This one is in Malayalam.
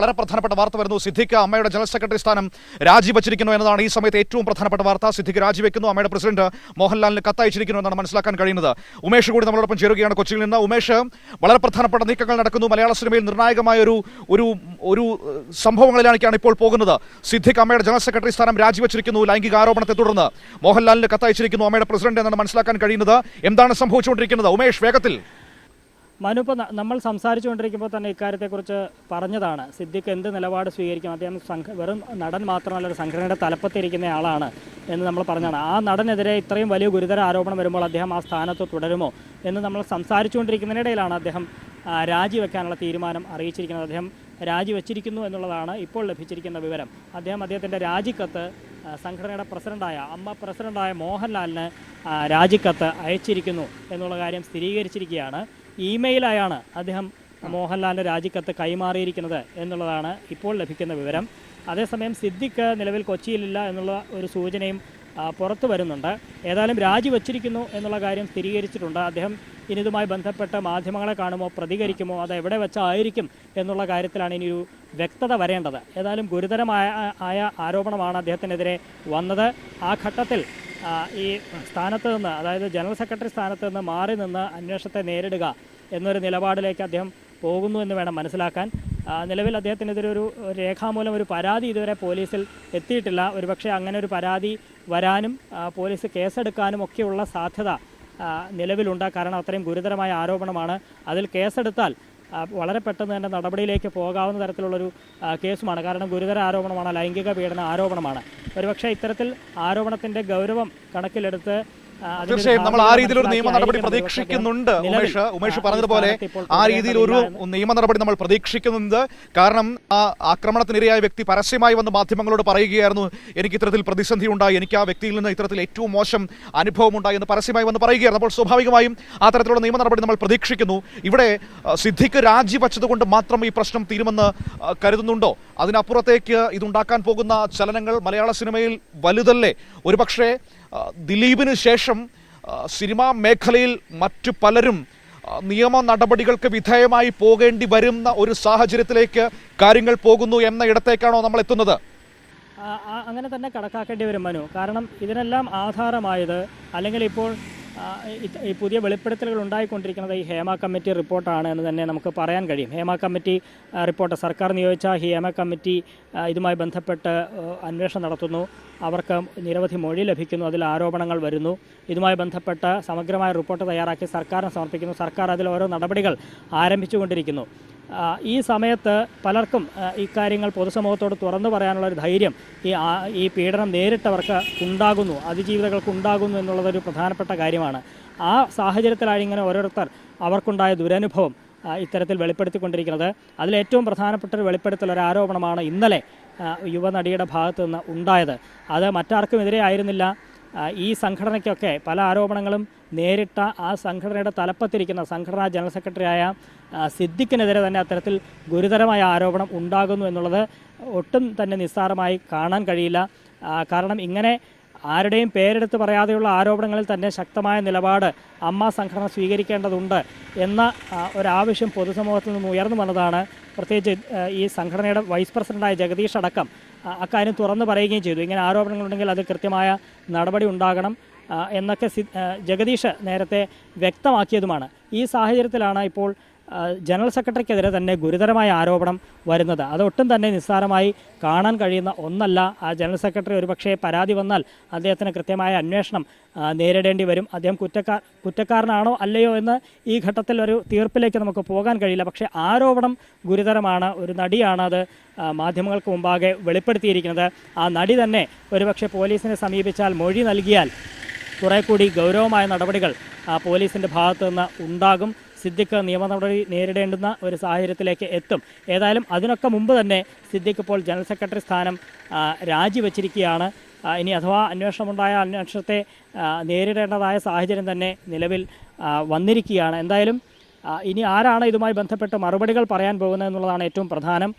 വളരെ പ്രധാനപ്പെട്ട വാർത്ത വരുന്നു. സിദ്ദിഖ് അമ്മയുടെ ജനറൽ സെക്രട്ടറി സ്ഥാനം രാജിവെച്ചിരിക്കുന്നു എന്നതാണ് ഈ സമയത്ത് ഏറ്റവും പ്രധാനപ്പെട്ട വാർത്ത. സിദ്ദിഖ് രാജിവെക്കുന്നു. അമ്മയുടെ പ്രസിഡന്റ് മോഹൻലാലിന് കത്തയച്ചിരിക്കുന്നു എന്നാണ് മനസ്സിലാക്കാൻ കഴിയുന്നത്. ഉമേഷ് കൂടി നമ്മളോടൊപ്പം ചേരുകയാണ് കൊച്ചിയിൽ നിന്ന്. ഉമേഷ്, വളരെ പ്രധാനപ്പെട്ട നീക്കങ്ങൾ നടക്കുന്നു. മലയാള സിനിമയിൽ നിർണായകമായ ഒരു സംഭവങ്ങളിലേക്കാണ് ഇപ്പോൾ പോകുന്നത്. സിദ്ദിഖ് അമ്മയുടെ ജനറൽ സെക്രട്ടറി സ്ഥാനം രാജിവെച്ചിരിക്കുന്നു. ലൈംഗിക ആരോപണത്തെ തുടർന്ന് മോഹൻലാലിന് കത്തയച്ചിരിക്കുന്നു അമ്മയുടെ പ്രസിഡന്റ് എന്നാണ് മനസ്സിലാക്കാൻ കഴിയുന്നത്. എന്താണ് സംഭവിച്ചുകൊണ്ടിരിക്കുന്നത് ഉമേഷ്? വേഗത്തിൽ. മനു, ഇപ്പോൾ നമ്മൾ സംസാരിച്ചുകൊണ്ടിരിക്കുമ്പോൾ തന്നെ ഇക്കാര്യത്തെക്കുറിച്ച് പറഞ്ഞതാണ്. സിദ്ദിഖ് എന്ത് നിലപാട് സ്വീകരിക്കും, അദ്ദേഹം വെറും നടൻ മാത്രമല്ല ഒരു സംഘടനയുടെ തലപ്പത്തിരിക്കുന്ന ആളാണ് എന്ന് നമ്മൾ പറഞ്ഞതാണ്. ആ നടനെതിരെ ഇത്രയും വലിയ ഗുരുതര ആരോപണം വരുമ്പോൾ അദ്ദേഹം ആ സ്ഥാനത്ത് തുടരുമോ എന്ന് നമ്മൾ സംസാരിച്ചുകൊണ്ടിരിക്കുന്നതിനിടയിലാണ് അദ്ദേഹം രാജിവെക്കാനുള്ള തീരുമാനം അറിയിച്ചിരിക്കുന്നത്. അദ്ദേഹം രാജിവെച്ചിരിക്കുന്നു എന്നുള്ളതാണ് ഇപ്പോൾ ലഭിച്ചിരിക്കുന്ന വിവരം. അദ്ദേഹത്തിൻ്റെ രാജിക്കത്ത് സംഘടനയുടെ പ്രസിഡൻ്റായ മോഹൻലാലിന് രാജിക്കത്ത് അയച്ചിരിക്കുന്നു എന്നുള്ള കാര്യം സ്ഥിരീകരിച്ചിരിക്കുകയാണ്. ഇമെയിലായാണ് അദ്ദേഹം മോഹൻലാലിൻ്റെ രാജിക്കത്ത് കൈമാറിയിരിക്കുന്നത് എന്നുള്ളതാണ് ഇപ്പോൾ ലഭിക്കുന്ന വിവരം. അതേസമയം സിദ്ദിഖ് നിലവിൽ കൊച്ചിയിലില്ല എന്നുള്ള ഒരു സൂചനയും പുറത്തു വരുന്നുണ്ട്. ഏതായാലും രാജിവെച്ചിരിക്കുന്നു എന്നുള്ള കാര്യം സ്ഥിരീകരിച്ചിട്ടുണ്ട്. അദ്ദേഹം ഇനി ഇതുമായി ബന്ധപ്പെട്ട് മാധ്യമങ്ങളെ കാണുമോ, പ്രതികരിക്കുമോ, അത് എവിടെ വെച്ചായിരിക്കും എന്നുള്ള കാര്യത്തിലാണ് ഇനിയൊരു വ്യക്തത വരേണ്ടത്. ഏതായാലും ഗുരുതരമായ ആരോപണമാണ് അദ്ദേഹത്തിനെതിരെ വന്നത്. ആ ഘട്ടത്തിൽ ഈ സ്ഥാനത്ത് നിന്ന്, അതായത് ജനറൽ സെക്രട്ടറി സ്ഥാനത്ത് നിന്ന് മാറി നിന്ന് അന്വേഷണത്തെ നേരിടുക എന്നൊരു നിലപാടിലേക്ക് അദ്ദേഹം പോകുന്നു എന്ന് വേണം മനസ്സിലാക്കാൻ. നിലവിൽ അദ്ദേഹത്തിനെതിരെ ഒരു രേഖാമൂലം ഒരു പരാതി ഇതുവരെ പോലീസിൽ എത്തിയിട്ടില്ല. ഒരുപക്ഷെ അങ്ങനെ ഒരു പരാതി വരാനും പോലീസ് കേസെടുക്കാനും ഒക്കെയുള്ള സാധ്യത നിലവിലുണ്ട്. കാരണം അത്രയും ഗുരുതരമായ ആരോപണമാണ്. അതിൽ കേസെടുത്താൽ വളരെ പെട്ടെന്ന് തന്നെ നടപടിയിലേക്ക് പോകാവുന്ന തരത്തിലുള്ളൊരു കേസുമാണ്. കാരണം ഗുരുതര ആരോപണമാണ്, ലൈംഗിക പീഡന ആരോപണമാണ്. ഒരുപക്ഷെ ഇത്തരത്തിൽ ആരോപണത്തിൻ്റെ ഗൗരവം കണക്കിലെടുത്ത് തീർച്ചയായും നമ്മൾ ആ രീതിയിൽ ഒരു നിയമ നടപടി പ്രതീക്ഷിക്കുന്നുണ്ട്. ഉമേഷ് പറഞ്ഞതുപോലെ ആ രീതിയിൽ ഒരു നിയമ നടപടി നമ്മൾ പ്രതീക്ഷിക്കുന്നുണ്ട്. കാരണം ആ ആക്രമണത്തിനിരയായ വ്യക്തി പരസ്യമായി വന്ന് മാധ്യമങ്ങളോട് പറയുകയായിരുന്നു, എനിക്ക് ഇത്തരത്തിൽ പ്രതിസന്ധി ഉണ്ടായി, എനിക്ക് ആ വ്യക്തിയിൽ നിന്ന് ഇത്തരത്തിൽ ഏറ്റവും മോശം അനുഭവം ഉണ്ടായി എന്ന് പരസ്യമായി വന്ന് പറയുകയായിരുന്നു. അപ്പോൾ സ്വാഭാവികമായും ആ തരത്തിലുള്ള നിയമ നടപടി നമ്മൾ പ്രതീക്ഷിക്കുന്നു. ഇവിടെ സിദ്ദിഖ് രാജിവെച്ചതുകൊണ്ട് മാത്രം ഈ പ്രശ്നം തീരുമെന്ന് കരുതുന്നുണ്ടോ? അതിനപ്പുറത്തേക്ക് ഇതുണ്ടാക്കാൻ പോകുന്ന ചലനങ്ങൾ മലയാള സിനിമയിൽ വലുതല്ലേ? ഒരുപക്ഷെ ദിലീപിന് ശേഷം സിനിമാ മേഖലയിൽ മറ്റു പലരും നിയമ നടപടികൾക്ക് വിധേയമായി പോകേണ്ടി വരുന്ന ഒരു സാഹചര്യത്തിലേക്ക് കാര്യങ്ങൾ പോകുന്നു എന്ന ഇടത്തേക്കാണോ നമ്മൾ എത്തുന്നത്? അങ്ങനെ തന്നെ കണക്കാക്കേണ്ടി വരും മനു. കാരണം ഇതിനെല്ലാം ആധാരമായത്, അല്ലെങ്കിൽ ഇപ്പോൾ ഈ പുതിയ വെളിപ്പെടുത്തലുകൾ ഉണ്ടായിക്കൊണ്ടിരിക്കുന്നത് ഈ ഹേമ കമ്മിറ്റി റിപ്പോർട്ടാണ് എന്ന് തന്നെ നമുക്ക് പറയാൻ കഴിയും. ഹേമ കമ്മിറ്റി റിപ്പോർട്ട്, സർക്കാർ നിയോഗിച്ച ഹേമ കമ്മിറ്റി ഇതുമായി ബന്ധപ്പെട്ട് അന്വേഷണം നടത്തുന്നു. അവർക്ക് നിരവധി മൊഴി ലഭിക്കുന്നു, അതിൽ ആരോപണങ്ങൾ വരുന്നു. ഇതുമായി ബന്ധപ്പെട്ട് സമഗ്രമായ റിപ്പോർട്ട് തയ്യാറാക്കി സർക്കാരിന് സമർപ്പിക്കുന്നു. സർക്കാർ അതിൽ ഓരോ നടപടികൾ ആരംഭിച്ചുകൊണ്ടിരിക്കുന്നു. ഈ സമയത്ത് പലർക്കും ഇക്കാര്യങ്ങൾ പൊതുസമൂഹത്തോട് തുറന്നു പറയാനുള്ളൊരു ധൈര്യം ഈ പീഡനം നേരിട്ടവർക്ക് ഉണ്ടാകുന്നു, അതിജീവിതകൾക്ക് ഉണ്ടാകുന്നു എന്നുള്ളതൊരു പ്രധാനപ്പെട്ട കാര്യമാണ്. ആ സാഹചര്യത്തിലാണ് ഇങ്ങനെ ഓരോരുത്തർ അവർക്കുണ്ടായ ദുരനുഭവം ഇത്തരത്തിൽ വെളിപ്പെടുത്തിക്കൊണ്ടിരിക്കുന്നത്. അതിലേറ്റവും പ്രധാനപ്പെട്ട ഒരു വെളിപ്പെടുത്തൽ, ഒരു ആരോപണമാണ് ഇന്നലെ യുവനടിയുടെ ഭാഗത്തു നിന്ന് ഉണ്ടായത്. അത് മറ്റാർക്കുമെതിരെ ആയിരുന്നില്ല. ഈ സംഘടനയ്ക്കൊക്കെ പല ആരോപണങ്ങളും നേരിട്ട ആ സംഘടനയുടെ തലപ്പത്തിരിക്കുന്ന സംഘടനാ ജനറൽ സെക്രട്ടറിയായ സിദ്ദിഖിനെതിരെ തന്നെ അത്തരത്തിൽ ഗുരുതരമായ ആരോപണം ഉണ്ടാകുന്നു എന്നുള്ളത് ഒട്ടും തന്നെ നിസ്സാരമായി കാണാൻ കഴിയില്ല. കാരണം ഇങ്ങനെ ആരുടെയും പേരെടുത്ത് പറയാതെയുള്ള ആരോപണങ്ങളിൽ തന്നെ ശക്തമായ നിലപാട് അമ്മ സംഘടന സ്വീകരിക്കേണ്ടതുണ്ട് എന്ന ഒരാവശ്യം പൊതുസമൂഹത്തിൽ നിന്ന് ഉയർന്നു വന്നതാണ്. പ്രത്യേകിച്ച് ഈ സംഘടനയുടെ വൈസ് പ്രസിഡൻ്റായ ജഗദീഷ് അടക്കം അക്കാര്യം തുറന്നു പറയുകയും ചെയ്തു. ഇങ്ങനെ ആരോപണങ്ങളുണ്ടെങ്കിൽ അത് കൃത്യമായ നടപടി ഉണ്ടാകണം എന്നൊക്കെ ജഗദീഷ് നേരത്തെ വ്യക്തമാക്കിയതുമാണ്. ഈ സാഹചര്യത്തിലാണ് ഇപ്പോൾ ജനറൽ സെക്രട്ടറിക്കെതിരെ തന്നെ ഗുരുതരമായ ആരോപണം വരുന്നത്. അതൊട്ടും തന്നെ നിസ്സാരമായി കാണാൻ കഴിയുന്ന ഒന്നല്ല. ആ ജനറൽ സെക്രട്ടറി ഒരുപക്ഷെ പരാതി വന്നാൽ അദ്ദേഹത്തിന് കൃത്യമായ അന്വേഷണം നേരിടേണ്ടി വരും. അദ്ദേഹം കുറ്റക്കാരനാണോ അല്ലയോ എന്ന് ഈ ഘട്ടത്തിൽ ഒരു തീർപ്പിലേക്ക് നമുക്ക് പോകാൻ കഴിയില്ല. പക്ഷേ ആരോപണം ഗുരുതരമാണ്. ഒരു നടിയാണ് അത് മാധ്യമങ്ങൾക്ക് മുമ്പാകെ വെളിപ്പെടുത്തിയിരിക്കുന്നത്. ആ നടി തന്നെ ഒരുപക്ഷെ പോലീസിനെ സമീപിച്ചാൽ, മൊഴി നൽകിയാൽ കുറേ കൂടി ഗൗരവമായ നടപടികൾ പോലീസിൻ്റെ ഭാഗത്തു നിന്ന് ഉണ്ടാകും. സിദ്ദിഖ് നിയമ നടപടി നേരിടേണ്ടുന്ന ഒരു സാഹചര്യത്തിലേക്ക് എത്തും. ഏതായാലും അതിനൊക്കെ മുമ്പ് തന്നെ സിദ്ദിഖ് ഇപ്പോൾ ജനറൽ സെക്രട്ടറി സ്ഥാനം രാജിവെച്ചിരിക്കുകയാണ്. ഇനി അഥവാ അന്വേഷണമുണ്ടായ അന്വേഷണത്തെ നേരിടേണ്ടതായ സാഹചര്യം തന്നെ നിലവിൽ വന്നിരിക്കുകയാണ്. എന്തായാലും ഇനി ആരാണ് ഇതുമായി ബന്ധപ്പെട്ട് മറുപടികൾ പറയാൻ പോകുന്നത് എന്നുള്ളതാണ് ഏറ്റവും പ്രധാനം.